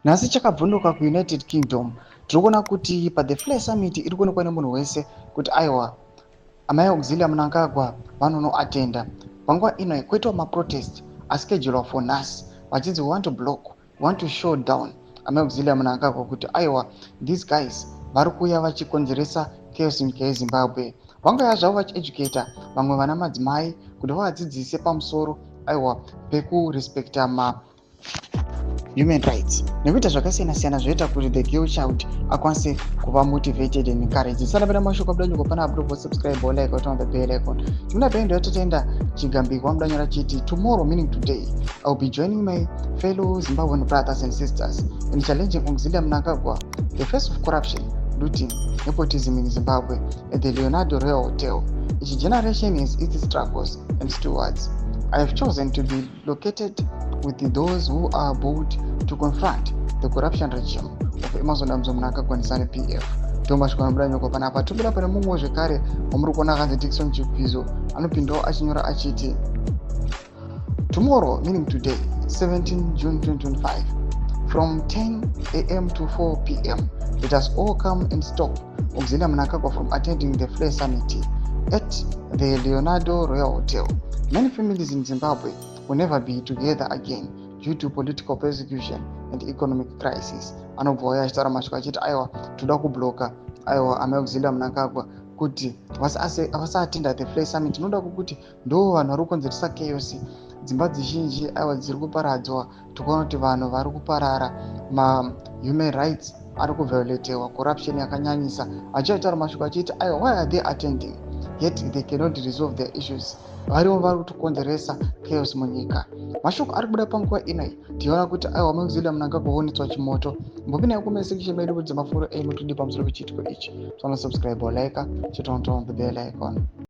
Nhasi chakabvunduka kuUnited Kingdom tirikuona kuti paThe Flare Summit iri kuonekwa nemunhu wese kuti aiwa amai Auxiliary Mnangagwa vanonoatenda. Panguva ino kwoitawo maprotest aschedulwa for nhasi vachinzi we want to block, we want to show down amai Auxiliary Mnangagwa kuti aiwa these guys vari kuuya vachikonzeresa chaos munyika yeZimbabwe. Vangauya zvavo vachieducata vamwe vana madzimai kuti vavadzidzise pamusoro aiwa pekurespekta human rights nekuita zvakasiyana-siyana zvinoita kuti the girl child akwanise kuva motivated and encouraged. Tisarambira mashoko abudanyuko pana apo subscribe or like or on the bell icon. Tuna pendo yatotenda chigambiko amudanyura chiti tomorrow meaning today I will be joining my fellow Zimbabwean brothers and sisters in challenging Auxiliary Mnangagwa, the face of corruption, looting, nepotism in Zimbabwe at the Leonardo Royal Hotel. Each generation has its struggles and stewards. I have chosen to be located with those who are bold to confront the corruption regime of Emmerson Mnangagwa and PF. Tomba shikwana mudanyuko panapa tubira pane mumwe zvekare wamuri kuona akanzi Dickson Chippizo anopindawo achinyora achiti tomorrow meaning today 17 June 2025 from 10 a.m. to 4 p.m. let us all come and stop Auxiliary Mnangagwa from attending the Flare Summit at the Leonardo Royal Hotel. Many families in Zimbabwe will never be together again due to political persecution and economic crisis. Anobvoya achitaura mashoko achiti aiwa toda kubloka aiwa amai Auxiliary Mnangagwa kuti vasaatenda the Flare Summit. Inoda kuti ndo vanhu vari kukonzeresa chaos. Dzimba dzizhinji aiwa dziri kuparadzwa, tikuona kuti vanhu vari kuparara, human rights ari kuvhioletewa, corruption yakanyanyisa. Achitaura mashoko achiti aiwa why are they attending yet they cannot resolve their issues. Variwo vari kutokonzeresa chaos munyika. Mashoko ari kubuda panguva inoi tiona kuti aiwa amai Auxiliary Mnangagwa onetswa chimoto. Mbopinai comment section medu kuti mafuro enyu kuti pamusoro pechiitiko ichi. Tona subscribe or like, chitona on the bell icon.